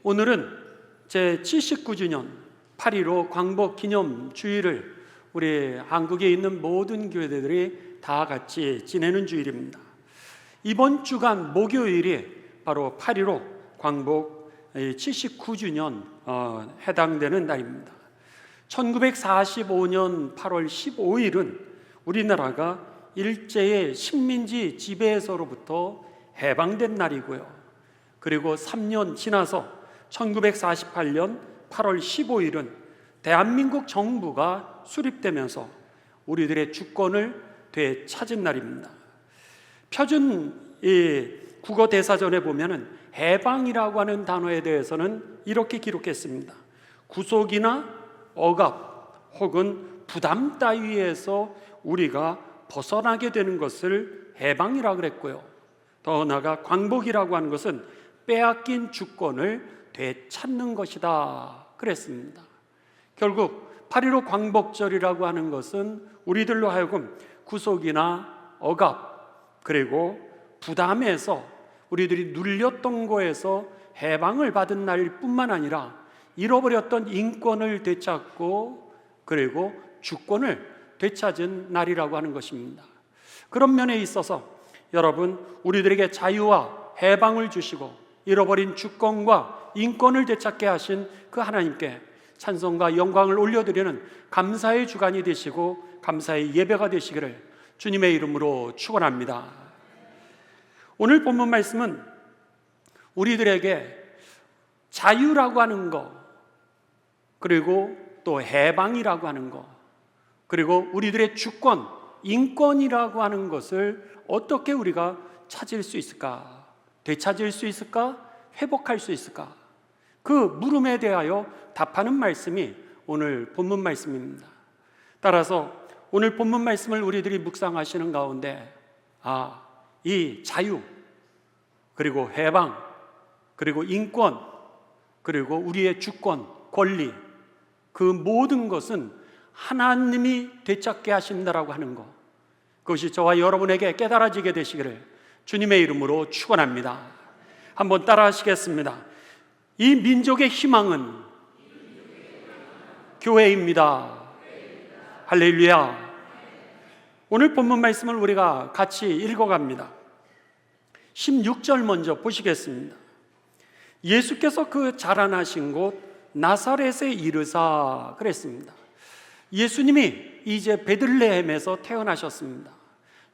오늘은 제79주년 8.15 광복 기념 주일을 우리 한국에 있는 모든 교회들이 다 같이 지내는 주일입니다. 이번 주간 목요일이 바로 8.15 광복 79주년 해당되는 날입니다. 1945년 8월 15일은 우리나라가 일제의 식민지 지배에서로부터 해방된 날이고요. 그리고 3년 지나서 1948년 8월 15일은 대한민국 정부가 수립되면서 우리들의 주권을 되찾은 날입니다. 표준 국어 대사전에 보면은 해방이라고 하는 단어에 대해서는 이렇게 기록했습니다. 구속이나 억압 혹은 부담 따위에서 우리가 벗어나게 되는 것을 해방이라고 그랬고요. 더 나아가 광복이라고 하는 것은 빼앗긴 주권을 되찾는 것이다 그랬습니다. 결국 8.15 광복절이라고 하는 것은 우리들로 하여금 구속이나 억압 그리고 부담에서 우리들이 눌렸던 거에서 해방을 받은 날 뿐만 아니라 잃어버렸던 인권을 되찾고 그리고 주권을 되찾은 날이라고 하는 것입니다. 그런 면에 있어서 여러분, 우리들에게 자유와 해방을 주시고 잃어버린 주권과 인권을 되찾게 하신 그 하나님께 찬송과 영광을 올려드리는 감사의 주간이 되시고 감사의 예배가 되시기를 주님의 이름으로 축원합니다. 오늘 본문 말씀은 우리들에게 자유라고 하는 것, 그리고 또 해방이라고 하는 것, 그리고 우리들의 주권, 인권이라고 하는 것을 어떻게 우리가 찾을 수 있을까? 되찾을 수 있을까? 회복할 수 있을까? 그 물음에 대하여 답하는 말씀이 오늘 본문 말씀입니다. 따라서 오늘 본문 말씀을 우리들이 묵상하시는 가운데 이 자유, 그리고 해방, 그리고 인권, 그리고 우리의 주권, 권리, 그 모든 것은 하나님이 되찾게 하신다라고 하는 것, 그것이 저와 여러분에게 깨달아지게 되시기를 주님의 이름으로 축원합니다. 한번 따라 하시겠습니다. 이 민족의 희망은 교회입니다. 할렐루야. 오늘 본문 말씀을 우리가 같이 읽어갑니다. 16절 먼저 보시겠습니다. 예수께서 그 자라나신 곳 나사렛에 이르사 그랬습니다. 예수님이 이제 베들레헴에서 태어나셨습니다.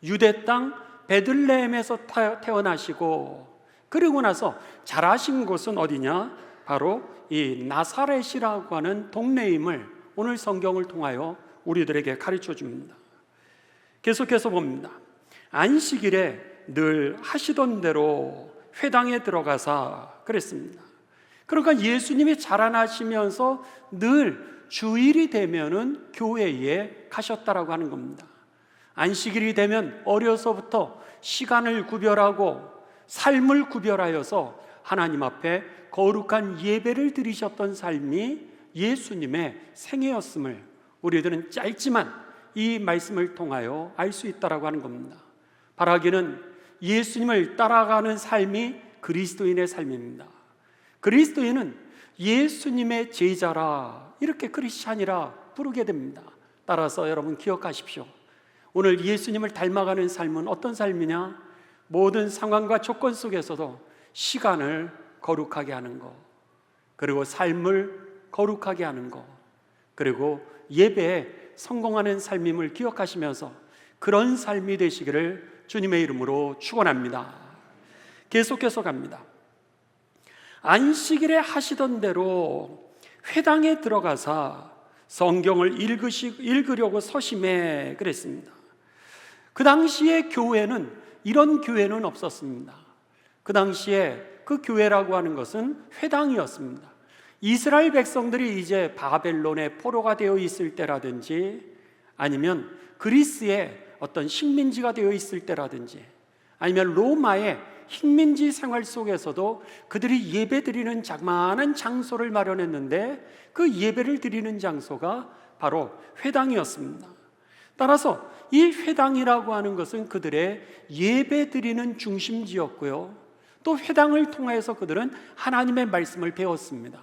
유대 땅 베들레헴에서 태어나시고 그리고 나서 자라신 곳은 어디냐? 바로 이 나사렛이라고 하는 동네임을 오늘 성경을 통하여 우리들에게 가르쳐 줍니다. 계속해서 봅니다. 안식일에 늘 하시던 대로 회당에 들어가사 그랬습니다. 그러니까 예수님이 자라나시면서 늘 주일이 되면은 교회에 가셨다라고 하는 겁니다. 안식일이 되면 어려서부터 시간을 구별하고 삶을 구별하여서 하나님 앞에 거룩한 예배를 드리셨던 삶이 예수님의 생애였음을 우리들은 짧지만 이 말씀을 통하여 알 수 있다라고 하는 겁니다. 바라기는 예수님을 따라가는 삶이 그리스도인의 삶입니다. 그리스도인은 예수님의 제자라 이렇게 크리스찬이라 부르게 됩니다. 따라서 여러분 기억하십시오. 오늘 예수님을 닮아가는 삶은 어떤 삶이냐? 모든 상황과 조건 속에서도 시간을 거룩하게 하는 것, 그리고 삶을 거룩하게 하는 것, 그리고 예배에 성공하는 삶임을 기억하시면서 그런 삶이 되시기를 주님의 이름으로 축원합니다. 계속해서 갑니다. 안식일에 하시던 대로 회당에 들어가서 성경을 읽으려고 서심해 그랬습니다. 그 당시에 교회는 이런 교회는 없었습니다. 그 당시에 그 교회라고 하는 것은 회당이었습니다. 이스라엘 백성들이 이제 바벨론의 포로가 되어 있을 때라든지 아니면 그리스의 어떤 식민지가 되어 있을 때라든지 아니면 로마의 식민지 생활 속에서도 그들이 예배 드리는 자그마한 장소를 마련했는데 그 예배를 드리는 장소가 바로 회당이었습니다. 따라서 이 회당이라고 하는 것은 그들의 예배 드리는 중심지였고요, 또 회당을 통해서 그들은 하나님의 말씀을 배웠습니다.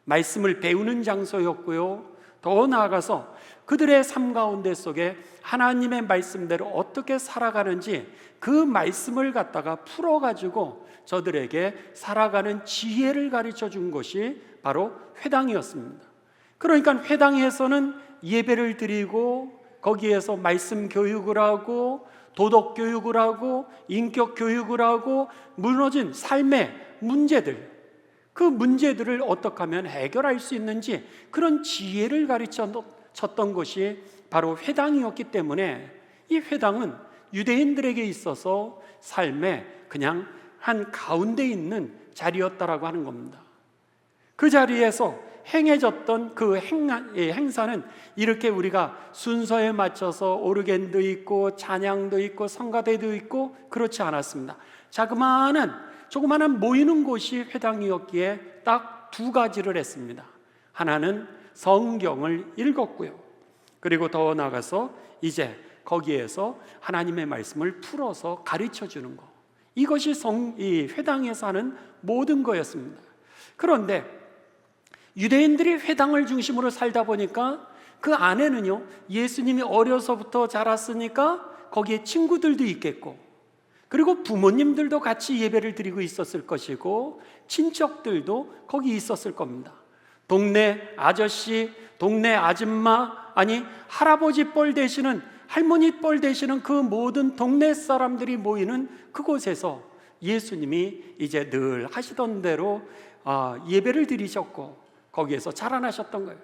말씀을 배우는 장소였고요, 더 나아가서 그들의 삶 가운데 속에 하나님의 말씀대로 어떻게 살아가는지 그 말씀을 갖다가 풀어가지고 저들에게 살아가는 지혜를 가르쳐 준 것이 바로 회당이었습니다. 그러니까 회당에서는 예배를 드리고 거기에서 말씀 교육을 하고 도덕 교육을 하고 인격 교육을 하고 무너진 삶의 문제들, 그 문제들을 어떻게 하면 해결할 수 있는지 그런 지혜를 가르쳤던 것이 바로 회당이었기 때문에 이 회당은 유대인들에게 있어서 삶의 그냥 한 가운데 있는 자리였다라고 하는 겁니다. 그 자리에서 행해졌던 그 행사는 이렇게 우리가 순서에 맞춰서 오르겐도 있고 찬양도 있고 성가대도 있고 그렇지 않았습니다. 조그마한 모이는 곳이 회당이었기에 딱 두 가지를 했습니다. 하나는 성경을 읽었고요, 그리고 더 나아가서 이제 거기에서 하나님의 말씀을 풀어서 가르쳐 주는 것, 이것이 이 회당에서 하는 모든 거였습니다. 그런데 유대인들이 회당을 중심으로 살다 보니까 그 안에는요, 예수님이 어려서부터 자랐으니까 거기에 친구들도 있겠고, 그리고 부모님들도 같이 예배를 드리고 있었을 것이고, 친척들도 거기 있었을 겁니다. 동네 아저씨, 동네 아줌마, 아니 할아버지 뻘 되시는, 할머니 뻘 되시는 그 모든 동네 사람들이 모이는 그곳에서 예수님이 이제 늘 하시던 대로 예배를 드리셨고 거기에서 자라나셨던 거예요.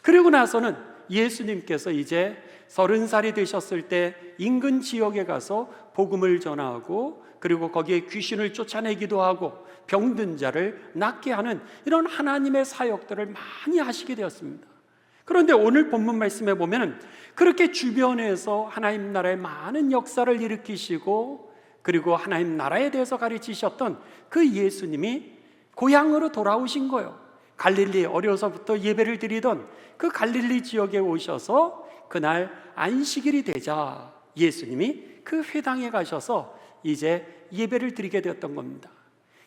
그리고 나서는 예수님께서 이제 30살이 되셨을 때 인근 지역에 가서 복음을 전하고, 그리고 거기에 귀신을 쫓아내기도 하고 병든 자를 낫게 하는 이런 하나님의 사역들을 많이 하시게 되었습니다. 그런데 오늘 본문 말씀에 보면 그렇게 주변에서 하나님 나라의 많은 역사를 일으키시고 그리고 하나님 나라에 대해서 가르치셨던 그 예수님이 고향으로 돌아오신 거예요. 갈릴리 어려서부터 예배를 드리던 그 갈릴리 지역에 오셔서 그날 안식일이 되자 예수님이 그 회당에 가셔서 이제 예배를 드리게 되었던 겁니다.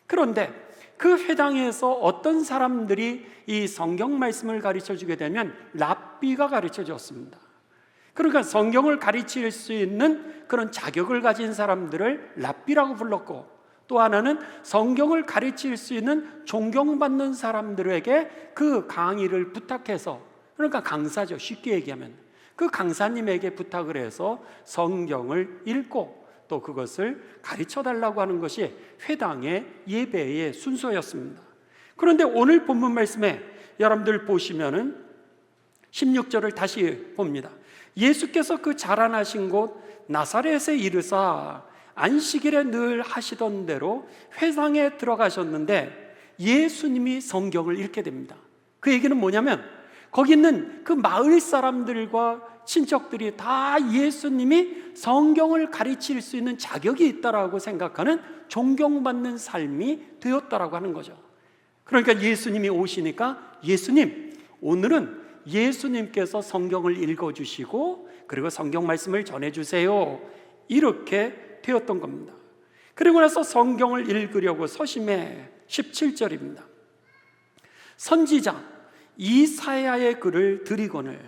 그런데 그 회당에서 어떤 사람들이 이 성경 말씀을 가르쳐 주게 되면 랍비가 가르쳐 줬습니다. 그러니까 성경을 가르칠 수 있는 그런 자격을 가진 사람들을 랍비라고 불렀고, 또 하나는 성경을 가르칠 수 있는 존경받는 사람들에게 그 강의를 부탁해서, 그러니까 강사죠, 쉽게 얘기하면 그 강사님에게 부탁을 해서 성경을 읽고 또 그것을 가르쳐 달라고 하는 것이 회당의 예배의 순서였습니다. 그런데 오늘 본문 말씀에 여러분들 보시면은 16절을 다시 봅니다. 예수께서 그 자라나신 곳 나사렛에 이르사 안식일에 늘 하시던 대로 회당에 들어가셨는데 예수님이 성경을 읽게 됩니다. 그 얘기는 뭐냐면 거기 있는 그 마을 사람들과 친척들이 다 예수님이 성경을 가르칠 수 있는 자격이 있다라고 생각하는 존경받는 삶이 되었다라고 하는 거죠. 그러니까 예수님이 오시니까 예수님, 오늘은 예수님께서 성경을 읽어주시고 그리고 성경 말씀을 전해주세요, 이렇게 되었던 겁니다. 그리고 나서 성경을 읽으려고 서심해 17절입니다. 선지자 이사야의 글을 드리거늘,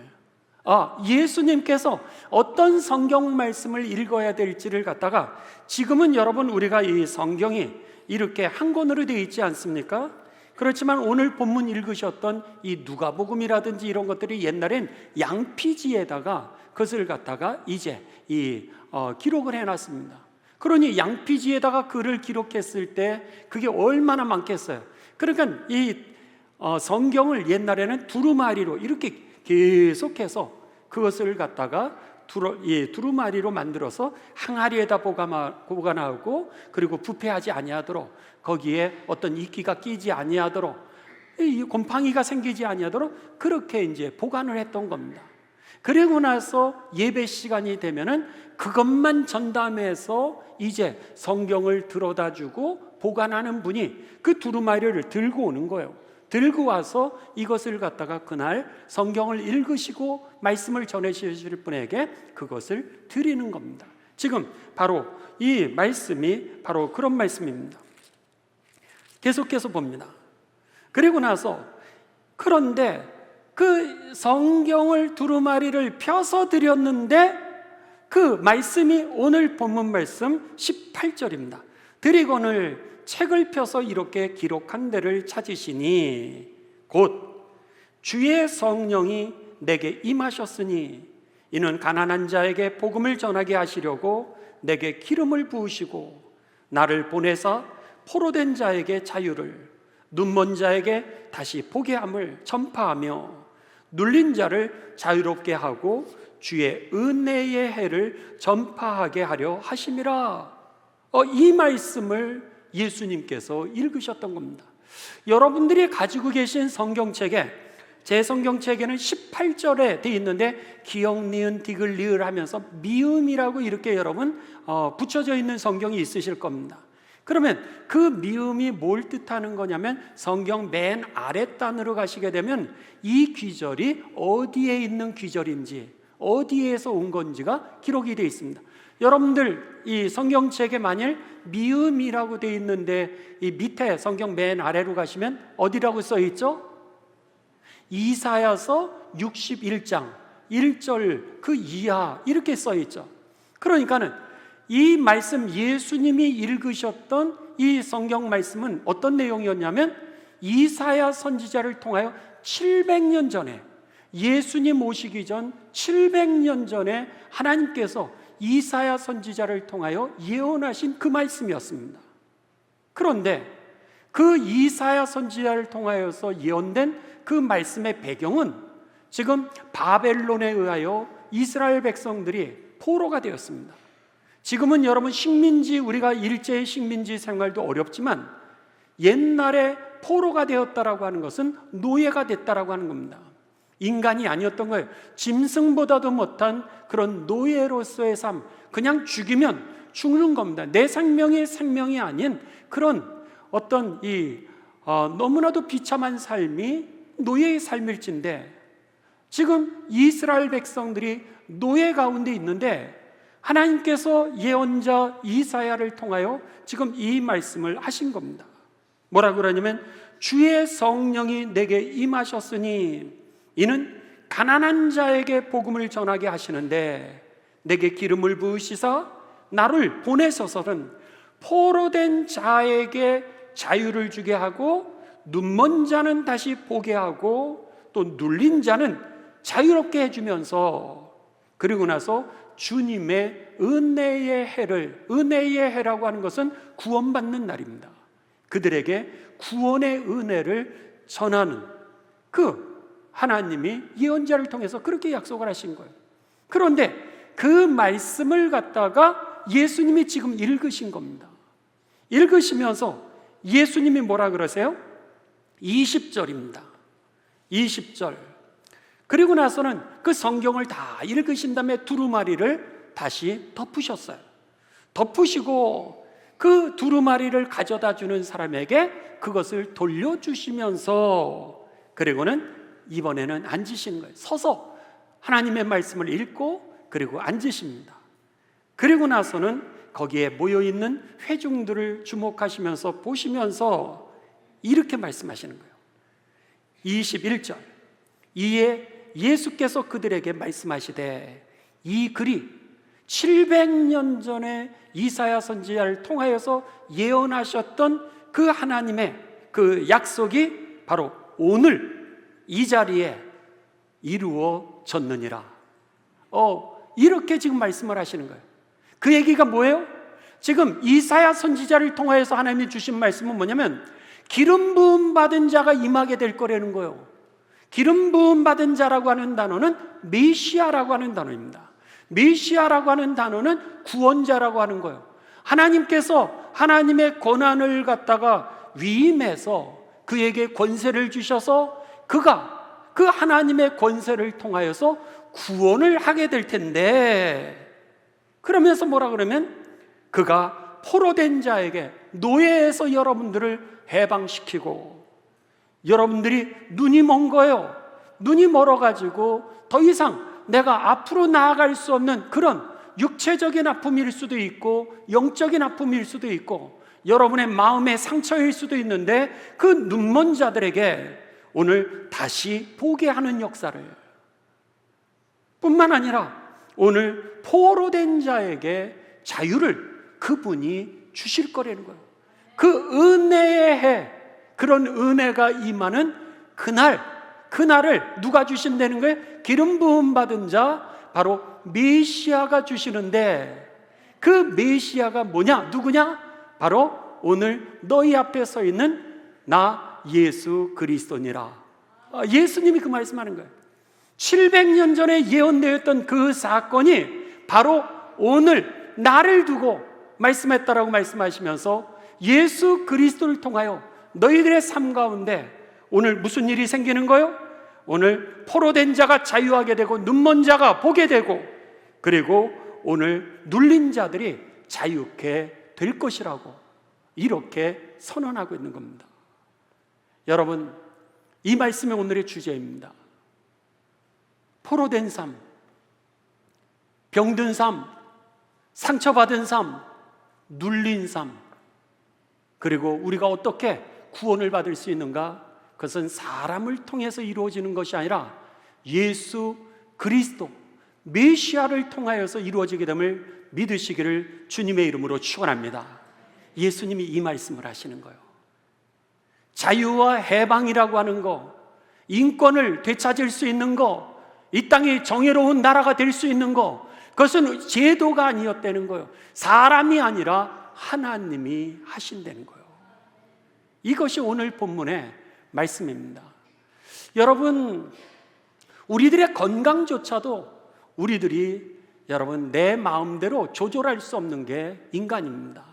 예수님께서 어떤 성경 말씀을 읽어야 될지를 갖다가, 지금은 여러분 우리가 이 성경이 이렇게 한 권으로 되어 있지 않습니까? 그렇지만 오늘 본문 읽으셨던 이 누가복음이라든지 이런 것들이 옛날엔 양피지에다가 그것을 갖다가 이제 기록을 해놨습니다. 그러니 양피지에다가 글을 기록했을 때 그게 얼마나 많겠어요. 그러니까 이 성경을 옛날에는 두루마리로 이렇게 계속해서 그것을 갖다가 두루마리로 만들어서 항아리에다 보관하고, 그리고 부패하지 아니하도록 거기에 어떤 이끼가 끼지 아니하도록, 곰팡이가 생기지 아니하도록 그렇게 이제 보관을 했던 겁니다. 그리고 나서 예배 시간이 되면은 그것만 전담해서 이제 성경을 들어다 주고 보관하는 분이 그 두루마리를 들고 오는 거예요. 들고 와서 이것을 갖다가 그날 성경을 읽으시고 말씀을 전해주실 분에게 그것을 드리는 겁니다. 지금 바로 이 말씀이 바로 그런 말씀입니다. 계속해서 봅니다. 그리고 나서 그런데 그 성경을 두루마리를 펴서 드렸는데 그 말씀이 오늘 본문 말씀 18절입니다. 드리거늘 책을 펴서 이렇게 기록한 데를 찾으시니 곧 주의 성령이 내게 임하셨으니 이는 가난한 자에게 복음을 전하게 하시려고 내게 기름을 부으시고 나를 보내사 포로된 자에게 자유를, 눈먼 자에게 다시 보게 함을 전파하며 눌린 자를 자유롭게 하고 주의 은혜의 해를 전파하게 하려 하심이라. 이 말씀을 예수님께서 읽으셨던 겁니다. 여러분들이 가지고 계신 성경책에, 제 성경책에는 18절에 되어 있는데 기역, 니은, 디귿, 리을 하면서 미음이라고 이렇게 여러분 붙여져 있는 성경이 있으실 겁니다. 그러면 그 미음이 뭘 뜻하는 거냐면 성경 맨 아랫단으로 가시게 되면 이 귀절이 어디에 있는 귀절인지, 어디에서 온 건지가 기록이 되어 있습니다. 여러분들 이 성경책에 만일 미음이라고 되어 있는데 이 밑에 성경 맨 아래로 가시면 어디라고 써 있죠? 이사야서 61장 1절 그 이하 이렇게 써 있죠. 그러니까는 이 말씀, 예수님이 읽으셨던 이 성경 말씀은 어떤 내용이었냐면 이사야 선지자를 통하여 700년 전에, 예수님 오시기 전 700년 전에 하나님께서 이사야 선지자를 통하여 예언하신 그 말씀이었습니다. 그런데 그 이사야 선지자를 통하여서 예언된 그 말씀의 배경은 지금 바벨론에 의하여 이스라엘 백성들이 포로가 되었습니다. 지금은 여러분 식민지, 우리가 일제의 식민지 생활도 어렵지만 옛날에 포로가 되었다라고 하는 것은 노예가 됐다라고 하는 겁니다. 인간이 아니었던 거예요. 짐승보다도 못한 그런 노예로서의 삶, 그냥 죽이면 죽는 겁니다. 내 생명이 생명이 아닌 그런 어떤 너무나도 비참한 삶이 노예의 삶일진데 지금 이스라엘 백성들이 노예 가운데 있는데 하나님께서 예언자 이사야를 통하여 지금 이 말씀을 하신 겁니다. 뭐라고 그러냐면 주의 성령이 내게 임하셨으니 이는 가난한 자에게 복음을 전하게 하시는데 내게 기름을 부으시사 나를 보내셔서는 포로된 자에게 자유를 주게 하고 눈먼 자는 다시 보게 하고 또 눌린 자는 자유롭게 해주면서 그리고 나서 주님의 은혜의 해를, 은혜의 해라고 하는 것은 구원받는 날입니다. 그들에게 구원의 은혜를 전하는 그 하나님이 예언자를 통해서 그렇게 약속을 하신 거예요. 그런데 그 말씀을 갖다가 예수님이 지금 읽으신 겁니다. 읽으시면서 예수님이 뭐라 그러세요? 20절입니다. 20절. 그리고 나서는 그 성경을 다 읽으신 다음에 두루마리를 다시 덮으셨어요. 덮으시고 그 두루마리를 가져다 주는 사람에게 그것을 돌려주시면서 그리고는 이번에는 앉으신 거예요. 서서 하나님의 말씀을 읽고 그리고 앉으십니다. 그리고 나서는 거기에 모여있는 회중들을 주목하시면서 보시면서 이렇게 말씀하시는 거예요. 21절. 이에 예수께서 그들에게 말씀하시되 이 글이 700년 전에 이사야 선지자를 통하여서 예언하셨던 그 하나님의 그 약속이 바로 오늘 이 자리에 이루어졌느니라. 이렇게 지금 말씀을 하시는 거예요. 그 얘기가 뭐예요? 지금 이사야 선지자를 통하여서 하나님이 주신 말씀은 뭐냐면 기름 부음 받은 자가 임하게 될 거라는 거예요. 기름 부음 받은 자라고 하는 단어는 메시아라고 하는 단어입니다. 메시아라고 하는 단어는 구원자라고 하는 거예요. 하나님께서 하나님의 권한을 갖다가 위임해서 그에게 권세를 주셔서 그가 그 하나님의 권세를 통하여서 구원을 하게 될 텐데 그러면서 뭐라 그러면 그가 포로된 자에게 노예에서 여러분들을 해방시키고 여러분들이 눈이 먼 거예요. 눈이 멀어가지고 더 이상 내가 앞으로 나아갈 수 없는 그런 육체적인 아픔일 수도 있고 영적인 아픔일 수도 있고 여러분의 마음의 상처일 수도 있는데 그 눈먼 자들에게 오늘 다시 보게 하는 역사를, 뿐만 아니라 오늘 포로된 자에게 자유를 그분이 주실 거라는 거예요. 그 은혜의 해, 그런 은혜가 임하는 그날을 누가 주신다는 거예요? 기름 부음 받은 자, 바로 메시아가 주시는데, 그 메시아가 뭐냐? 누구냐? 바로 오늘 너희 앞에 서 있는 나 예수 그리스도니라. 예수님이 그 말씀하는 거예요. 700년 전에 예언되었던 그 사건이 바로 오늘 나를 두고 말씀했다라고 말씀하시면서 예수 그리스도를 통하여 너희들의 삶 가운데 오늘 무슨 일이 생기는 거예요? 오늘 포로된 자가 자유하게 되고 눈먼 자가 보게 되고, 그리고 오늘 눌린 자들이 자유케 될 것이라고 이렇게 선언하고 있는 겁니다. 여러분, 이 말씀이 오늘의 주제입니다. 포로된 삶, 병든 삶, 상처받은 삶, 눌린 삶, 그리고 우리가 어떻게 구원을 받을 수 있는가? 그것은 사람을 통해서 이루어지는 것이 아니라 예수 그리스도 메시아를 통하여서 이루어지게 됨을 믿으시기를 주님의 이름으로 축원합니다. 예수님이 이 말씀을 하시는 거예요. 자유와 해방이라고 하는 거, 인권을 되찾을 수 있는 거, 이 땅이 정의로운 나라가 될 수 있는 거, 그것은 제도가 아니었다는 거예요. 사람이 아니라 하나님이 하신다는 거예요. 이것이 오늘 본문의 말씀입니다. 여러분, 우리들의 건강조차도 우리들이 여러분 내 마음대로 조절할 수 없는 게 인간입니다.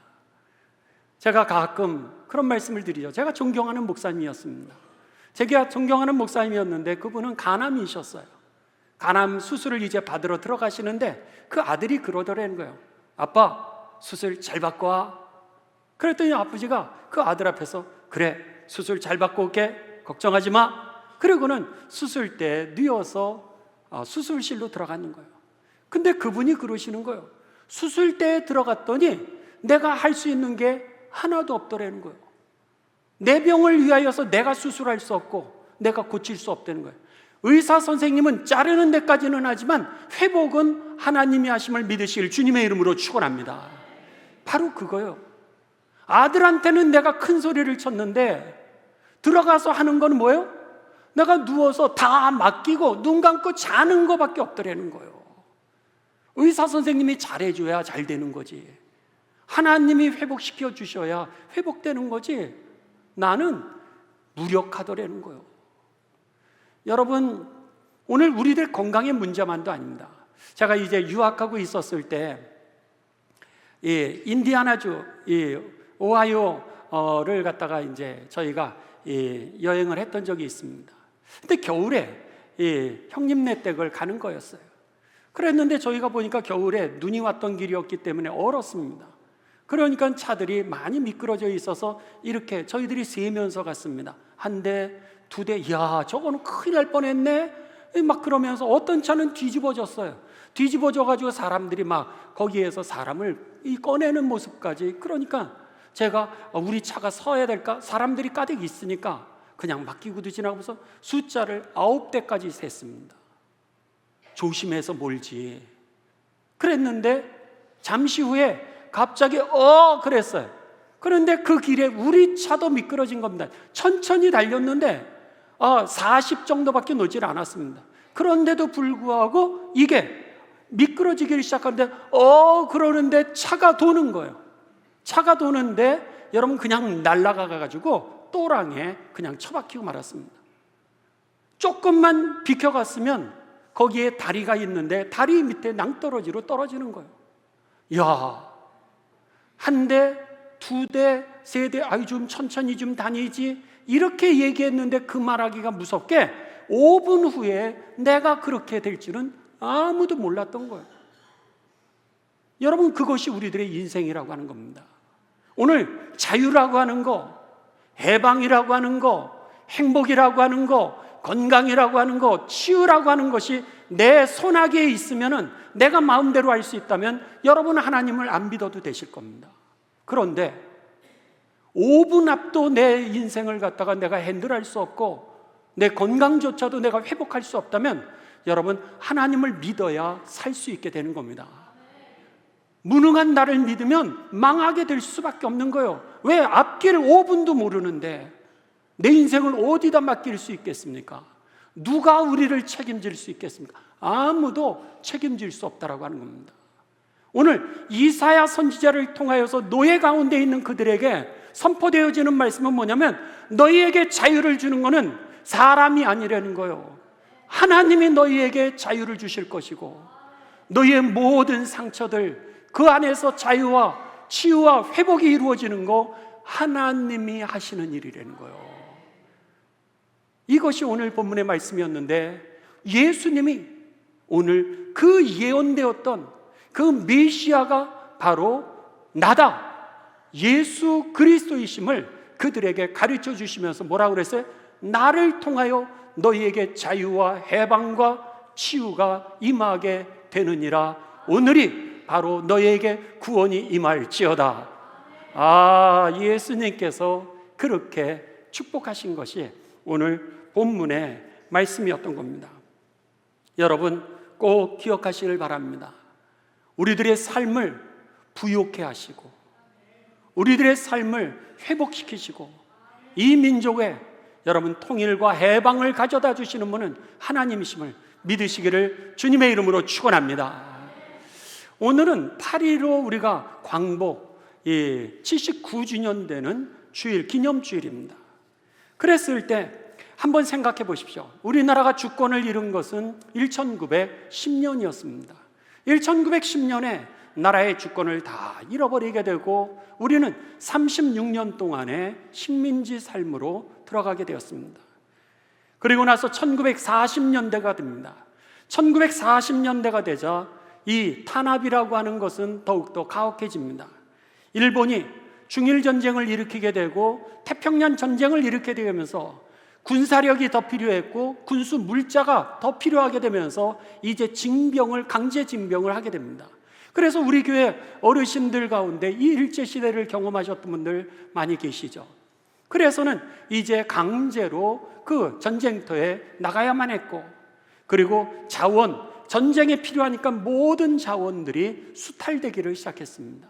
제가 가끔 그런 말씀을 드리죠. 제가 존경하는 목사님이었습니다. 제가 존경하는 목사님이었는데 그분은 간암이셨어요. 간암 수술을 이제 받으러 들어가시는데 그 아들이 그러더라는 거예요. 아빠, 수술 잘 받고 와. 그랬더니 아버지가 그 아들 앞에서 그래, 수술 잘 받고 올게, 걱정하지 마. 그리고는 수술대에 누워서 수술실로 들어가는 거예요. 근데 그분이 그러시는 거예요. 수술대에 들어갔더니 내가 할 수 있는 게 하나도 없더라는 거예요. 내 병을 위하여서 내가 수술할 수 없고 내가 고칠 수 없다는 거예요. 의사 선생님은 자르는 데까지는 하지만 회복은 하나님이 하심을 믿으실 주님의 이름으로 축원합니다. 바로 그거예요. 아들한테는 내가 큰 소리를 쳤는데 들어가서 하는 건 뭐예요? 내가 누워서 다 맡기고 눈 감고 자는 거밖에 없더라는 거예요. 의사 선생님이 잘해줘야 잘 되는 거지. 하나님이 회복시켜 주셔야 회복되는 거지. 나는 무력하더라는 거예요. 여러분, 오늘 우리들 건강의 문제만도 아닙니다. 제가 이제 유학하고 있었을 때 인디아나주 오하이오를 갔다가 이제 저희가 여행을 했던 적이 있습니다. 근데 겨울에 형님네 댁을 가는 거였어요. 그랬는데 저희가 보니까 겨울에 눈이 왔던 길이었기 때문에 얼었습니다. 그러니까 차들이 많이 미끄러져 있어서 이렇게 저희들이 세면서 갔습니다. 한 대, 두 대, 이야, 저거는 큰일 날 뻔했네. 막 그러면서 어떤 차는 뒤집어졌어요. 뒤집어져가지고 사람들이 막 거기에서 사람을 꺼내는 모습까지. 그러니까 제가 우리 차가 서야 될까? 사람들이 가득 있으니까 그냥 맡기고도 지나가면서 숫자를 9대까지 셌습니다. 조심해서 몰지. 그랬는데 잠시 후에 갑자기 그랬어요. 그런데 그 길에 우리 차도 미끄러진 겁니다. 천천히 달렸는데 40 정도밖에 놓질 않았습니다. 그런데도 불구하고 이게 미끄러지기 시작하는데 그러는데 차가 도는 거예요. 차가 도는데 여러분 그냥 날아가가지고 또랑에 그냥 처박히고 말았습니다. 조금만 비켜갔으면 거기에 다리가 있는데 다리 밑에 낭떠러지로 떨어지는 거예요. 야, 한 대, 두 대, 세 대, 좀 천천히 좀 다니지, 이렇게 얘기했는데 그 말하기가 무섭게 5분 후에 내가 그렇게 될 줄은 아무도 몰랐던 거예요. 여러분, 그것이 우리들의 인생이라고 하는 겁니다. 오늘 자유라고 하는 거, 해방이라고 하는 거, 행복이라고 하는 거, 건강이라고 하는 거, 치유라고 하는 것이 내 손아귀에 있으면은 내가 마음대로 할 수 있다면 여러분은 하나님을 안 믿어도 되실 겁니다. 그런데 5분 앞도 내 인생을 갖다가 내가 핸들할 수 없고 내 건강조차도 내가 회복할 수 없다면 여러분, 하나님을 믿어야 살 수 있게 되는 겁니다. 무능한 나를 믿으면 망하게 될 수밖에 없는 거예요. 왜? 앞길 5분도 모르는데 내 인생을 어디다 맡길 수 있겠습니까? 누가 우리를 책임질 수 있겠습니까? 아무도 책임질 수 없다라고 하는 겁니다. 오늘 이사야 선지자를 통하여서 노예 가운데 있는 그들에게 선포되어지는 말씀은 뭐냐면, 너희에게 자유를 주는 것은 사람이 아니라는 거예요. 하나님이 너희에게 자유를 주실 것이고, 너희의 모든 상처들, 그 안에서 자유와 치유와 회복이 이루어지는 거 하나님이 하시는 일이라는 거예요. 이것이 오늘 본문의 말씀이었는데, 예수님이 오늘 그 예언되었던 그 메시아가 바로 나다, 예수 그리스도이심을 그들에게 가르쳐 주시면서 뭐라고 그랬어요? 나를 통하여 너희에게 자유와 해방과 치유가 임하게 되느니라. 오늘이 바로 너희에게 구원이 임할지어다. 예수님께서 그렇게 축복하신 것이 오늘 본문의 말씀이었던 겁니다. 여러분, 꼭 기억하시길 바랍니다. 우리들의 삶을 부욕해 하시고 우리들의 삶을 회복시키시고 이 민족에 여러분 통일과 해방을 가져다 주시는 분은 하나님이심을 믿으시기를 주님의 이름으로 축원합니다. 오늘은 8.15 우리가 광복 79주년 되는 주일, 기념주일입니다. 그랬을 때 한번 생각해 보십시오. 우리나라가 주권을 잃은 것은 1910년이었습니다. 1910년에 나라의 주권을 다 잃어버리게 되고 우리는 36년 동안의 식민지 삶으로 들어가게 되었습니다. 그리고 나서 1940년대가 됩니다. 1940년대가 되자 이 탄압이라고 하는 것은 더욱더 가혹해집니다. 일본이 중일전쟁을 일으키게 되고 태평양 전쟁을 일으키게 되면서 군사력이 더 필요했고 군수 물자가 더 필요하게 되면서 이제 강제 징병을 하게 됩니다. 그래서 우리 교회 어르신들 가운데 이 일제시대를 경험하셨던 분들 많이 계시죠. 그래서는 이제 강제로 그 전쟁터에 나가야만 했고, 그리고 전쟁에 필요하니까 모든 자원들이 수탈되기를 시작했습니다.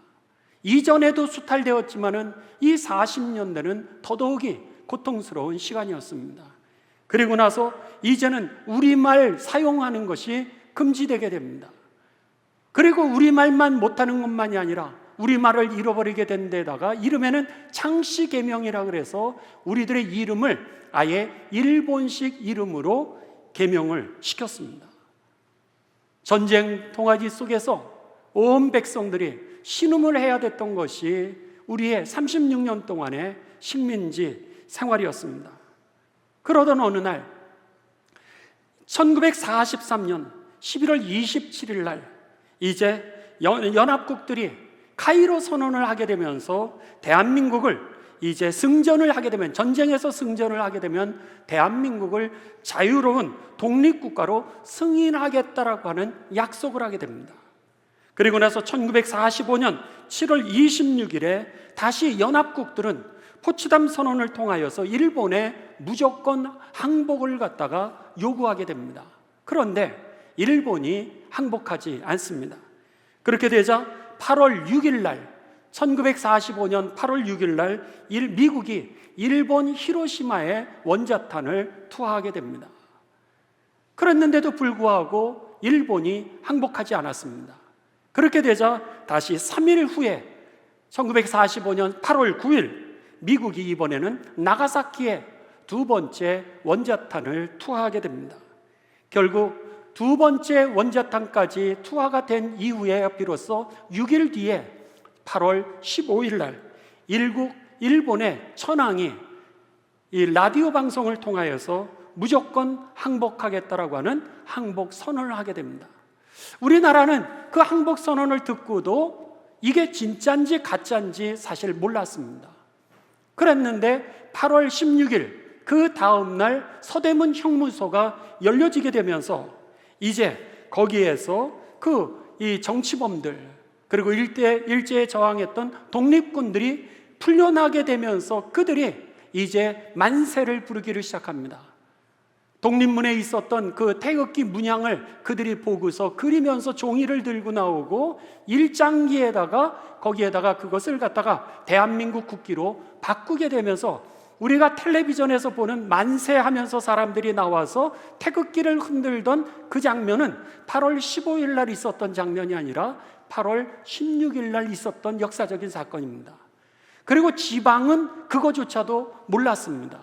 이전에도 수탈되었지만은 이 40년대는 더더욱이 고통스러운 시간이었습니다. 그리고 나서 이제는 우리말 사용하는 것이 금지되게 됩니다. 그리고 우리말만 못하는 것만이 아니라 우리말을 잃어버리게 된 데다가 이름에는 창씨개명이라 그래서 우리들의 이름을 아예 일본식 이름으로 개명을 시켰습니다. 전쟁 통화지 속에서 온 백성들이 신음을 해야 됐던 것이 우리의 36년 동안의 식민지 생활이었습니다. 그러던 어느 날 1943년 11월 27일 날 이제 연합국들이 카이로 선언을 하게 되면서 대한민국을 이제 승전을 하게 되면, 전쟁에서 승전을 하게 되면 대한민국을 자유로운 독립국가로 승인하겠다라고 하는 약속을 하게 됩니다. 그리고 나서 1945년 7월 26일에 다시 연합국들은 포츠담 선언을 통하여서 일본의 무조건 항복을 갖다가 요구하게 됩니다. 그런데 일본이 항복하지 않습니다. 그렇게 되자 8월 6일 날 1945년 8월 6일 날 미국이 일본 히로시마에 원자탄을 투하하게 됩니다. 그랬는데도 불구하고 일본이 항복하지 않았습니다. 그렇게 되자 다시 3일 후에 1945년 8월 9일 미국이 이번에는 나가사키에 두 번째 원자탄을 투하하게 됩니다. 결국 두 번째 원자탄까지 투하가 된 이후에 비로소 6일 뒤에 8월 15일 날 일본의 천황이 이 라디오 방송을 통하여서 무조건 항복하겠다라고 하는 항복 선언을 하게 됩니다. 우리나라는 그 항복 선언을 듣고도 이게 진짜인지 가짜인지 사실 몰랐습니다. 그랬는데 8월 16일 그 다음 날 서대문 형무소가 열려지게 되면서 이제 거기에서 이 정치범들 그리고 일제에 저항했던 독립군들이 풀려나게 되면서 그들이 이제 만세를 부르기를 시작합니다. 독립문에 있었던 그 태극기 문양을 그들이 보고서 그리면서 종이를 들고 나오고 일장기에다가 거기에다가 그것을 갖다가 대한민국 국기로 바꾸게 되면서 우리가 텔레비전에서 보는 만세하면서 사람들이 나와서 태극기를 흔들던 그 장면은 8월 15일 날 있었던 장면이 아니라 8월 16일 날 있었던 역사적인 사건입니다. 그리고 지방은 그거조차도 몰랐습니다.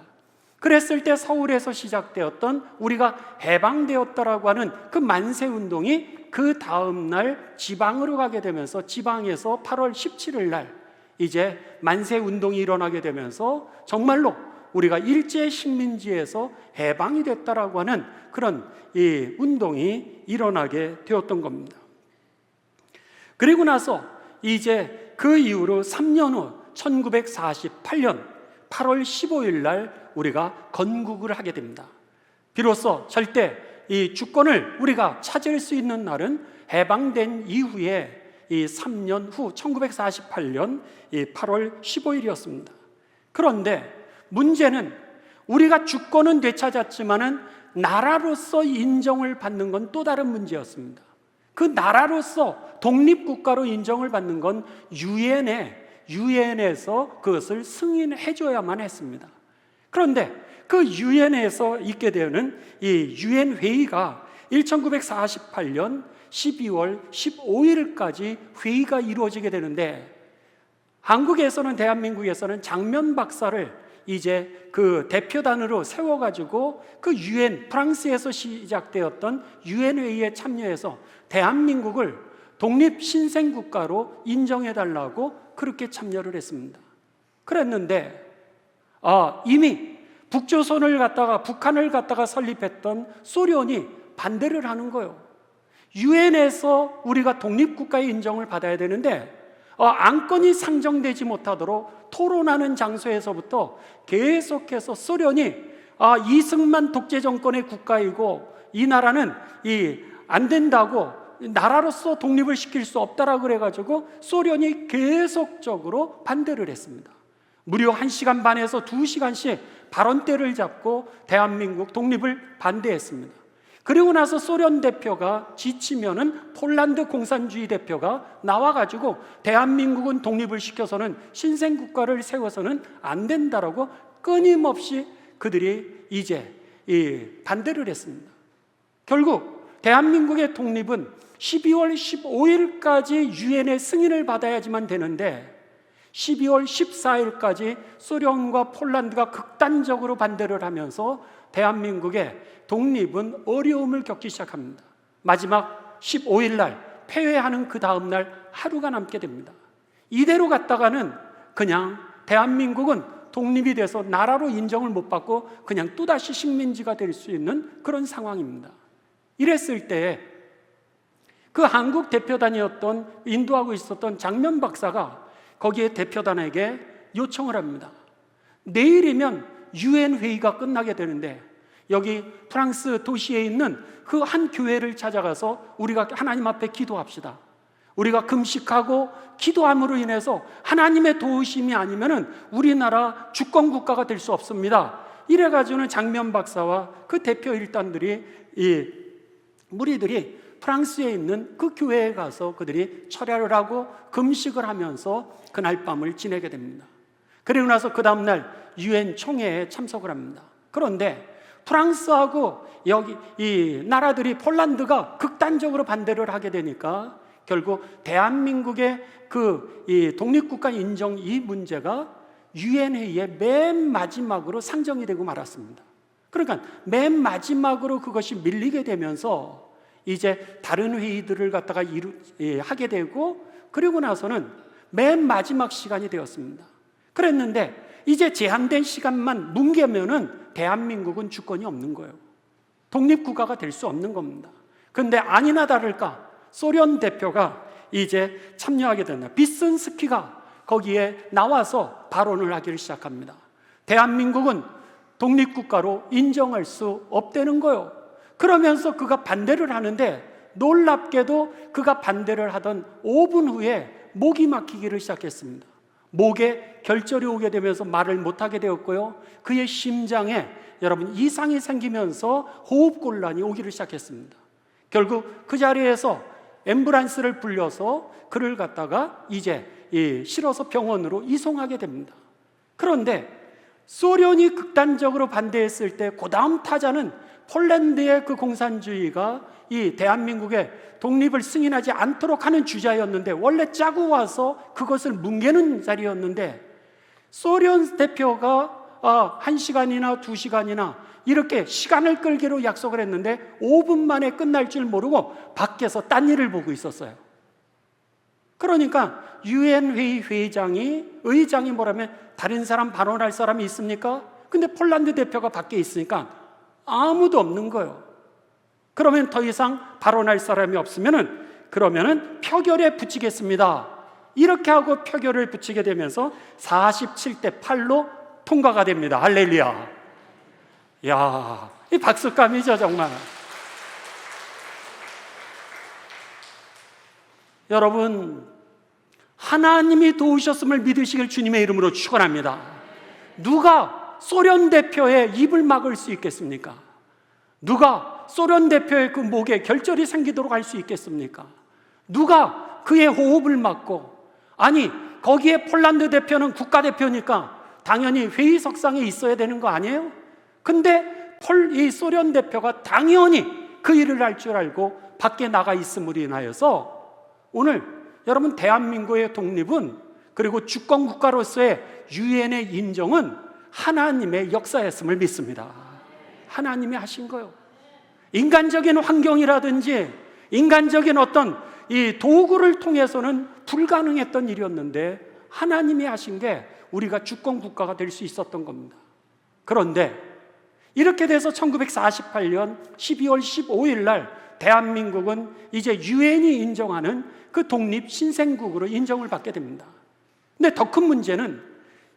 그랬을 때 서울에서 시작되었던 우리가 해방되었다라고 하는 그 만세운동이 그 다음 날 지방으로 가게 되면서 지방에서 8월 17일 날 이제 만세운동이 일어나게 되면서 정말로 우리가 일제식민지에서 해방이 됐다라고 하는 그런 이 운동이 일어나게 되었던 겁니다. 그리고 나서 이제 그 이후로 3년 후 1948년 8월 15일 날 우리가 건국을 하게 됩니다. 비로소 절대 이 주권을 우리가 찾을 수 있는 날은 해방된 이후에 이 3년 후 1948년 이 8월 15일이었습니다. 그런데 문제는 우리가 주권은 되찾았지만은 나라로서 인정을 받는 건 또 다른 문제였습니다. 그 나라로서 독립국가로 인정을 받는 건 유엔에서 그것을 승인해줘야만 했습니다. 그런데 그 유엔에서 있게 되는 이 유엔 회의가 1948년 12월 15일까지 회의가 이루어지게 되는데 한국에서는 대한민국에서는 장면 박사를 이제 그 대표단으로 세워가지고 그 유엔 프랑스에서 시작되었던 유엔 회의에 참여해서 대한민국을 독립 신생국가로 인정해달라고 그렇게 참여를 했습니다. 그랬는데 이미 북한을 갖다가 설립했던 소련이 반대를 하는 거예요. 유엔에서 우리가 독립국가의 인정을 받아야 되는데 안건이 상정되지 못하도록 토론하는 장소에서부터 계속해서 소련이 이승만 독재 정권의 국가이고 이 나라는 안 된다고 나라로서 독립을 시킬 수 없다라고 그래가지고 소련이 계속적으로 반대를 했습니다. 무려 1시간 반에서 2시간씩 발언대를 잡고 대한민국 독립을 반대했습니다. 그리고 나서 소련 대표가 지치면은 폴란드 공산주의 대표가 나와가지고 대한민국은 독립을 시켜서는 신생국가를 세워서는 안 된다라고 끊임없이 그들이 이제 반대를 했습니다. 결국 대한민국의 독립은 12월 15일까지 유엔의 승인을 받아야지만 되는데 12월 14일까지 소련과 폴란드가 극단적으로 반대를 하면서 대한민국의 독립은 어려움을 겪기 시작합니다. 마지막 15일 날 폐회하는 그 다음 날 하루가 남게 됩니다. 이대로 갔다가는 그냥 대한민국은 독립이 돼서 나라로 인정을 못 받고 그냥 또다시 식민지가 될 수 있는 그런 상황입니다. 이랬을 때 그 한국 대표단이었던 인도하고 있었던 장면 박사가 거기에 대표단에게 요청을 합니다. 내일이면 유엔 회의가 끝나게 되는데 여기 프랑스 도시에 있는 그 한 교회를 찾아가서 우리가 하나님 앞에 기도합시다. 우리가 금식하고 기도함으로 인해서 하나님의 도우심이 아니면은 우리나라 주권 국가가 될 수 없습니다. 이래가지고는 장면 박사와 그 대표 일단들이 무리들이 프랑스에 있는 그 교회에 가서 그들이 철야를 하고 금식을 하면서 그날 밤을 지내게 됩니다. 그리고 나서 그 다음날 유엔 총회에 참석을 합니다. 그런데 프랑스하고 여기 이 나라들이 폴란드가 극단적으로 반대를 하게 되니까 결국 대한민국의 이 독립국가 인정 이 문제가 유엔 회의의 맨 마지막으로 상정이 되고 말았습니다. 그러니까 맨 마지막으로 그것이 밀리게 되면서 이제 다른 회의들을 갖다가 하게 되고 그리고 나서는 맨 마지막 시간이 되었습니다. 그랬는데 이제 제한된 시간만 뭉개면은 대한민국은 주권이 없는 거예요. 독립국가가 될 수 없는 겁니다. 그런데 아니나 다를까 소련 대표가 이제 참여하게 된다. 비슨스키가 거기에 나와서 발언을 하기를 시작합니다. 대한민국은 독립국가로 인정할 수 없다는 거예요. 그러면서 그가 반대를 하는데 놀랍게도 그가 반대를 하던 5분 후에 목이 막히기를 시작했습니다. 목에 결절이 오게 되면서 말을 못하게 되었고요. 그의 심장에 여러분 이상이 생기면서 호흡곤란이 오기를 시작했습니다. 결국 그 자리에서 앰뷸런스를 불려서 그를 갖다가 이제 실어서 병원으로 이송하게 됩니다. 그런데 소련이 극단적으로 반대했을 때 그 다음 타자는 폴란드의 그 공산주의가 이 대한민국의 독립을 승인하지 않도록 하는 주자였는데, 원래 짜고 와서 그것을 뭉개는 자리였는데, 소련 대표가 1시간이나 2시간이나 이렇게 시간을 끌기로 약속을 했는데 5분 만에 끝날 줄 모르고 밖에서 딴 일을 보고 있었어요. 그러니까 유엔 회의 의장이 뭐라면 다른 사람 발언할 사람이 있습니까? 근데 폴란드 대표가 밖에 있으니까 아무도 없는 거예요. 그러면 더 이상 발언할 사람이 없으면은 그러면은 표결에 붙이겠습니다. 이렇게 하고 표결을 붙이게 되면서 47대 8로 통과가 됩니다. 할렐루야. 야, 이 박수감이죠, 정말. 여러분, 하나님이 도우셨음을 믿으시길 주님의 이름으로 축원합니다. 누가 소련 대표의 입을 막을 수 있겠습니까? 누가 소련 대표의 그 목에 결절이 생기도록 할 수 있겠습니까? 누가 그의 호흡을 막고, 아니 거기에 폴란드 대표는 국가대표니까 당연히 회의석상에 있어야 되는 거 아니에요? 근데 이 소련 대표가 당연히 그 일을 할 줄 알고 밖에 나가 있음으로 인하여서 오늘 여러분 대한민국의 독립은, 그리고 주권국가로서의 유엔의 인정은 하나님의 역사였음을 믿습니다. 하나님이 하신 거예요. 인간적인 환경이라든지 인간적인 어떤 이 도구를 통해서는 불가능했던 일이었는데 하나님이 하신 게 우리가 주권국가가 될 수 있었던 겁니다. 그런데 이렇게 돼서 1948년 12월 15일 날 대한민국은 이제 유엔이 인정하는 그 독립 신생국으로 인정을 받게 됩니다. 근데 더 큰 문제는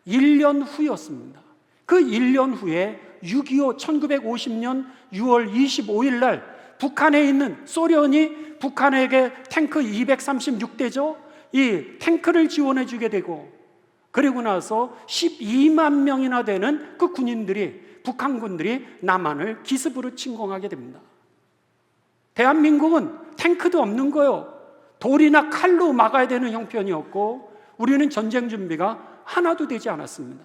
1년 후였습니다. 그 1년 후에 6.25 1950년 6월 25일 날 북한에 있는 소련이 북한에게 탱크 236대죠. 이 탱크를 지원해 주게 되고, 그리고 나서 12만 명이나 되는 그 북한군들이 남한을 기습으로 침공하게 됩니다. 대한민국은 탱크도 없는 거예요. 돌이나 칼로 막아야 되는 형편이었고 우리는 전쟁 준비가 하나도 되지 않았습니다.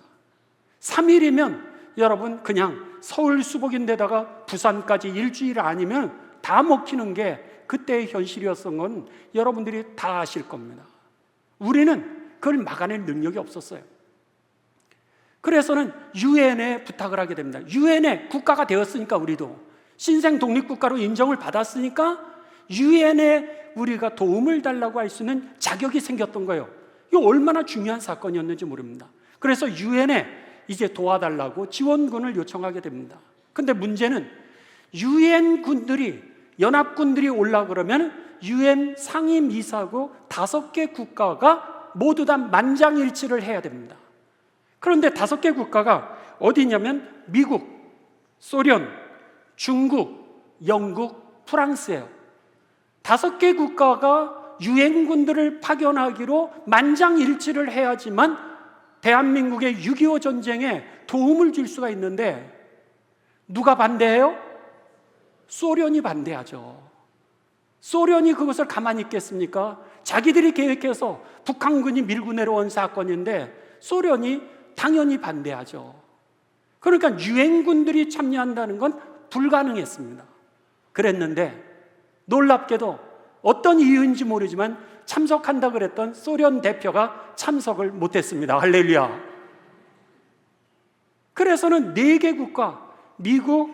3일이면 여러분 그냥 서울 수복인데다가 부산까지 일주일 아니면 다 먹히는 게 그때의 현실이었던 건 여러분들이 다 아실 겁니다. 우리는 그걸 막아낼 능력이 없었어요. 그래서는 유엔에 부탁을 하게 됩니다. 유엔에 국가가 되었으니까, 우리도 신생 독립국가로 인정을 받았으니까 유엔에 우리가 도움을 달라고 할 수 있는 자격이 생겼던 거예요. 이거 얼마나 중요한 사건이었는지 모릅니다. 그래서 유엔에 이제 도와달라고 지원군을 요청하게 됩니다. 근데 문제는 유엔 군들이, 연합군들이 올라 그러면 유엔 상임이사국 5개 국가가 모두 다 만장일치를 해야 됩니다. 그런데 5개 국가가 어디냐면 미국, 소련, 중국, 영국, 프랑스예요. 5개 국가가 유엔군들을 파견하기로 만장일치를 해야지만 대한민국의 6.25 전쟁에 도움을 줄 수가 있는데 누가 반대해요? 소련이 반대하죠. 소련이 그것을 가만히 있겠습니까? 자기들이 계획해서 북한군이 밀고 내려온 사건인데 소련이 당연히 반대하죠. 그러니까 유엔군들이 참여한다는 건 불가능했습니다. 그랬는데 놀랍게도 어떤 이유인지 모르지만 참석한다 그랬던 소련 대표가 참석을 못했습니다. 할렐루야. 그래서는 4개 국가, 미국,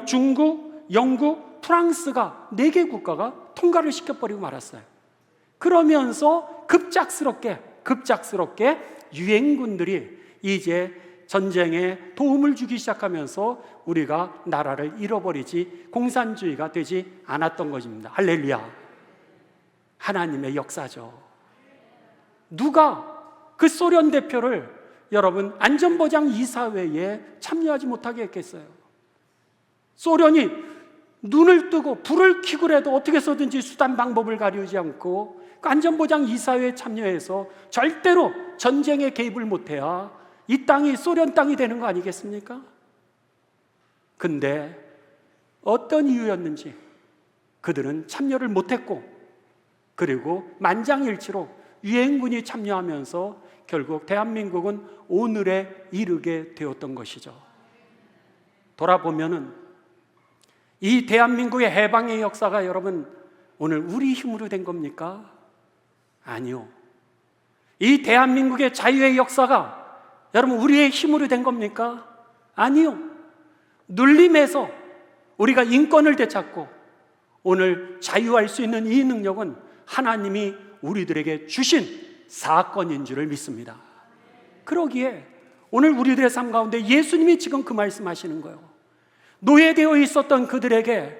중국, 영국, 프랑스가 4개 국가가 통과를 시켜버리고 말았어요. 그러면서 급작스럽게 유엔군들이 이제 전쟁에 도움을 주기 시작하면서 우리가 나라를 잃어버리지 공산주의가 되지 않았던 것입니다. 할렐루야. 하나님의 역사죠. 누가 그 소련 대표를 여러분 안전보장 이사회에 참여하지 못하게 했겠어요? 소련이 눈을 뜨고 불을 켜고라도 어떻게 해서든지 수단 방법을 가리지 않고 그 안전보장 이사회에 참여해서 절대로 전쟁에 개입을 못해야 이 땅이 소련 땅이 되는 거 아니겠습니까? 근데 어떤 이유였는지 그들은 참여를 못했고, 그리고 만장일치로 유엔군이 참여하면서 결국 대한민국은 오늘에 이르게 되었던 것이죠. 돌아보면은 이 대한민국의 해방의 역사가 여러분 오늘 우리 힘으로 된 겁니까? 아니요. 이 대한민국의 자유의 역사가 여러분 우리의 힘으로 된 겁니까? 아니요. 눌림에서 우리가 인권을 되찾고 오늘 자유할 수 있는 이 능력은 하나님이 우리들에게 주신 사건인 줄을 믿습니다. 그러기에 오늘 우리들의 삶 가운데 예수님이 지금 그 말씀하시는 거예요. 노예되어 있었던 그들에게,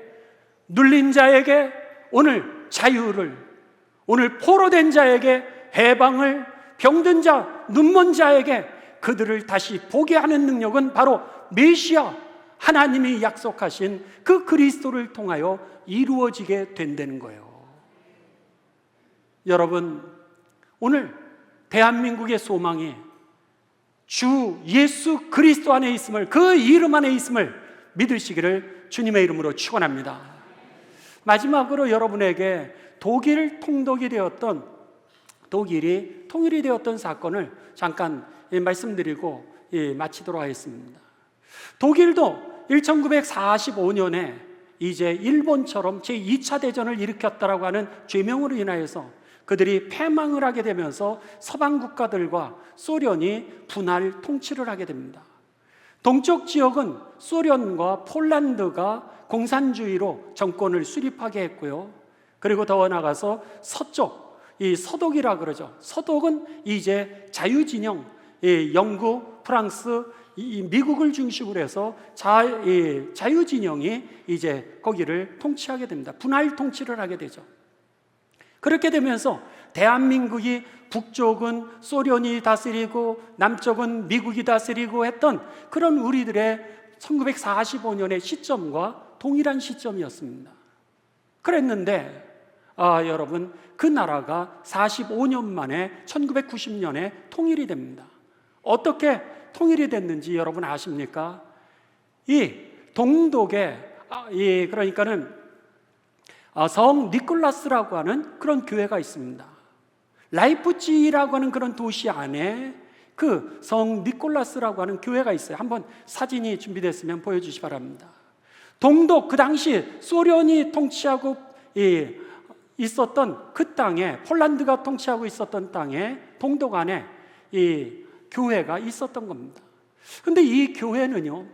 눌린 자에게 오늘 자유를, 오늘 포로된 자에게 해방을, 병든 자, 눈먼 자에게 그들을 다시 보게 하는 능력은 바로 메시아, 하나님이 약속하신 그 그리스도를 통하여 이루어지게 된다는 거예요. 여러분, 오늘 대한민국의 소망이 주 예수 그리스도 안에 있음을, 그 이름 안에 있음을 믿으시기를 주님의 이름으로 축원합니다. 마지막으로 여러분에게 독일이 통일이 되었던 사건을 잠깐 말씀드리고 마치도록 하겠습니다. 독일도 1945년에 이제 일본처럼 제2차 대전을 일으켰다라고 하는 죄명으로 인하여서 그들이 패망을 하게 되면서 서방 국가들과 소련이 분할 통치를 하게 됩니다. 동쪽 지역은 소련과 폴란드가 공산주의로 정권을 수립하게 했고요. 그리고 더 나아가서 서쪽, 이 서독이라 그러죠. 서독은 이제 자유진영, 영국, 프랑스, 미국을 중심으로 해서 자유진영이 이제 거기를 통치하게 됩니다. 분할 통치를 하게 되죠. 그렇게 되면서 대한민국이 북쪽은 소련이 다스리고 남쪽은 미국이 다스리고 했던 그런 우리들의 1945년의 시점과 동일한 시점이었습니다. 그랬는데 여러분, 그 나라가 45년 만에 1990년에 통일이 됩니다. 어떻게 통일이 됐는지 여러분 아십니까? 이 동독에 그러니까는 성 니콜라스라고 하는 그런 교회가 있습니다. 라이프치히라고 하는 그런 도시 안에 그 성 니콜라스라고 하는 교회가 있어요. 한번 사진이 준비됐으면 보여주시기 바랍니다. 동독, 그 당시 소련이 통치하고 있었던 그 땅에, 폴란드가 통치하고 있었던 땅에 동독 안에 이 교회가 있었던 겁니다. 근데 이 교회는요,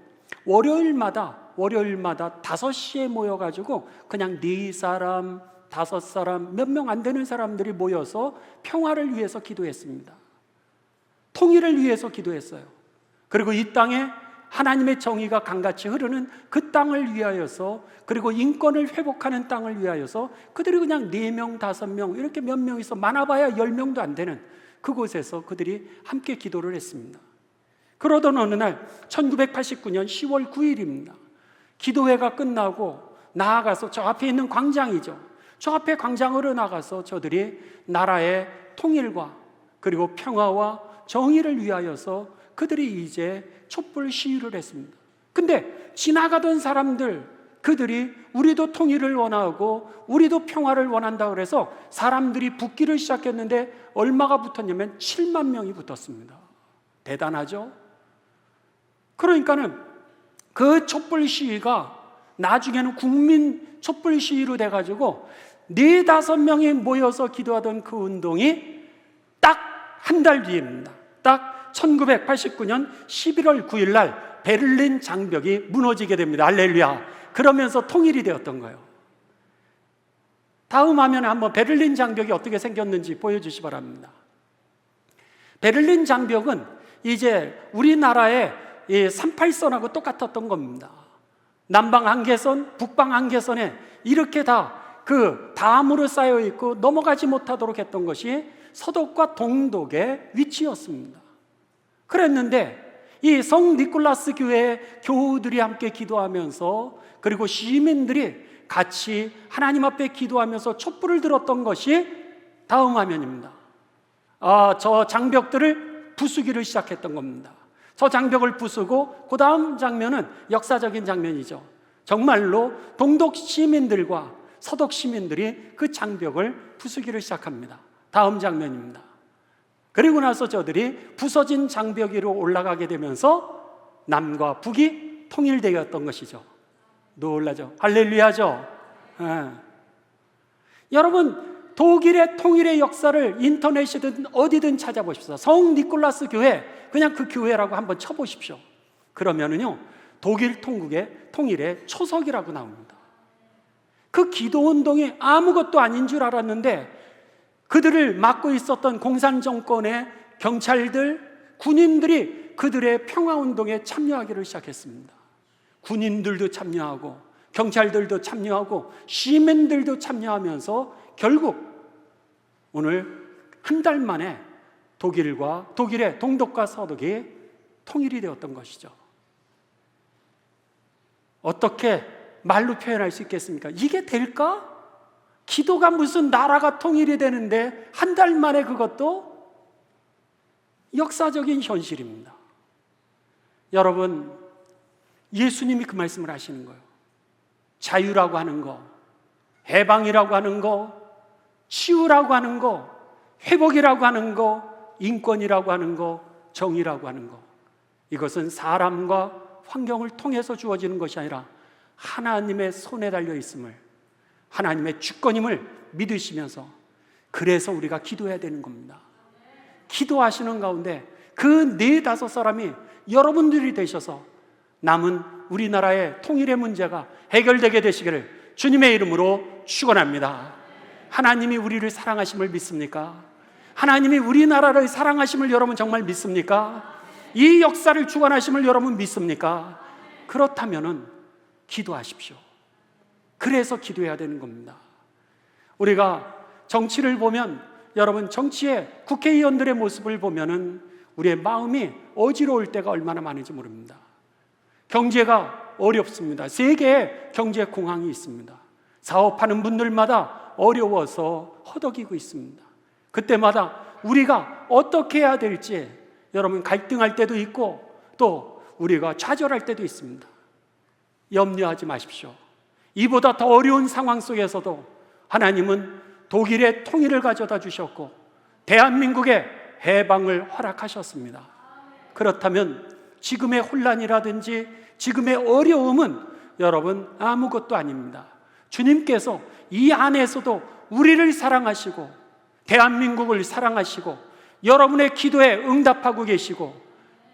월요일마다 5시에 모여가지고 그냥 4사람, 5사람, 몇 명 안 되는 사람들이 모여서 평화를 위해서 기도했습니다. 통일을 위해서 기도했어요. 그리고 이 땅에 하나님의 정의가 강같이 흐르는 그 땅을 위하여서, 그리고 인권을 회복하는 땅을 위하여서 그들이 그냥 4명, 5명 이렇게 몇 명이서 많아봐야 10명도 안 되는 그곳에서 그들이 함께 기도를 했습니다. 그러던 어느 날 1989년 10월 9일입니다. 기도회가 끝나고 나아가서 저 앞에 있는 광장이죠. 저 앞에 광장으로 나가서 저들이 나라의 통일과 그리고 평화와 정의를 위하여서 그들이 이제 촛불 시위를 했습니다. 근데 지나가던 사람들, 그들이 우리도 통일을 원하고 우리도 평화를 원한다고 해서 사람들이 붙기를 시작했는데 얼마가 붙었냐면 7만 명이 붙었습니다. 대단하죠? 그러니까는 그 촛불 시위가 나중에는 국민 촛불 시위로 돼가지고 4-5명이 모여서 기도하던 그 운동이 딱 한 달 뒤입니다. 딱 1989년 11월 9일 날 베를린 장벽이 무너지게 됩니다. 할렐루야. 그러면서 통일이 되었던 거예요. 다음 화면에 한번 베를린 장벽이 어떻게 생겼는지 보여주시기 바랍니다. 베를린 장벽은 이제 우리나라의 38선하고 똑같았던 겁니다. 남방 한계선, 북방 한계선에 이렇게 다 그 담으로 쌓여 있고 넘어가지 못하도록 했던 것이 서독과 동독의 위치였습니다. 그랬는데 이 성 니콜라스 교회의 교우들이 함께 기도하면서, 그리고 시민들이 같이 하나님 앞에 기도하면서 촛불을 들었던 것이 다음 화면입니다. 저 장벽들을 부수기를 시작했던 겁니다. 저 장벽을 부수고 그 다음 장면은 역사적인 장면이죠. 정말로 동독 시민들과 서독 시민들이 그 장벽을 부수기를 시작합니다. 다음 장면입니다. 그리고 나서 저들이 부서진 장벽 위로 올라가게 되면서 남과 북이 통일되었던 것이죠. 놀라죠. 할렐루야죠. 여러분, 독일의 통일의 역사를 인터넷이든 어디든 찾아보십시오. 성 니콜라스 교회, 그냥 그 교회라고 한번 쳐보십시오. 그러면은요, 독일 통일의 초석이라고 나옵니다. 그 기도운동이 아무것도 아닌 줄 알았는데 그들을 맡고 있었던 공산정권의 경찰들, 군인들이 그들의 평화운동에 참여하기를 시작했습니다. 군인들도 참여하고 경찰들도 참여하고 시민들도 참여하면서 결국 오늘 한 달 만에 독일의 동독과 서독이 통일이 되었던 것이죠. 어떻게 말로 표현할 수 있겠습니까? 이게 될까? 기도가 무슨 나라가 통일이 되는데 한 달 만에 그것도 역사적인 현실입니다. 여러분, 예수님이 그 말씀을 하시는 거예요. 자유라고 하는 거, 해방이라고 하는 거, 치유라고 하는 거, 회복이라고 하는 거, 인권이라고 하는 거, 정의라고 하는 거, 이것은 사람과 환경을 통해서 주어지는 것이 아니라 하나님의 손에 달려 있음을, 하나님의 주권임을 믿으시면서, 그래서 우리가 기도해야 되는 겁니다. 기도하시는 가운데 그 4-5사람이 여러분들이 되셔서 남은 우리나라의 통일의 문제가 해결되게 되시기를 주님의 이름으로 축원합니다. 하나님이 우리를 사랑하심을 믿습니까? 하나님이 우리나라를 사랑하심을 여러분 정말 믿습니까? 이 역사를 주관하심을 여러분 믿습니까? 그렇다면은 기도하십시오. 그래서 기도해야 되는 겁니다. 우리가 정치를 보면, 여러분, 정치의 국회의원들의 모습을 보면은 우리의 마음이 어지러울 때가 얼마나 많은지 모릅니다. 경제가 어렵습니다. 세계에 경제 공황이 있습니다. 사업하는 분들마다 어려워서 허덕이고 있습니다. 그때마다 우리가 어떻게 해야 될지 여러분 갈등할 때도 있고 또 우리가 좌절할 때도 있습니다. 염려하지 마십시오. 이보다 더 어려운 상황 속에서도 하나님은 독일의 통일을 가져다 주셨고 대한민국의 해방을 허락하셨습니다. 그렇다면 지금의 혼란이라든지 지금의 어려움은 여러분 아무것도 아닙니다. 주님께서 이 안에서도 우리를 사랑하시고 대한민국을 사랑하시고 여러분의 기도에 응답하고 계시고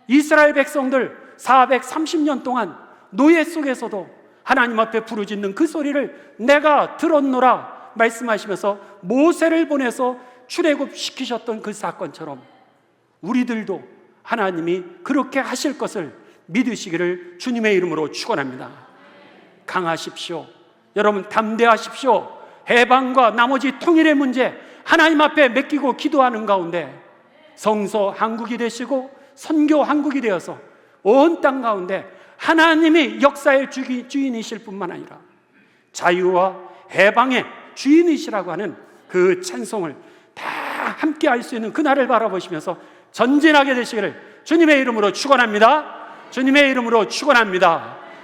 이스라엘 백성들 430년 동안 노예 속에서도 하나님 앞에 부르짖는 그 소리를 내가 들었노라 말씀하시면서 모세를 보내서 출애굽시키셨던 그 사건처럼 우리들도 하나님이 그렇게 하실 것을 믿으시기를 주님의 이름으로 축원합니다. 강하십시오. 여러분 담대하십시오. 해방과 나머지 통일의 문제 하나님 앞에 맡기고 기도하는 가운데 성서 한국이 되시고 선교 한국이 되어서 온 땅 가운데 하나님이 역사의 주인이실 뿐만 아니라 자유와 해방의 주인이시라고 하는 그 찬송을 다 함께 할 수 있는 그날을 바라보시면서 전진하게 되시기를 주님의 이름으로 축원합니다. 주님의 이름으로 축원합니다.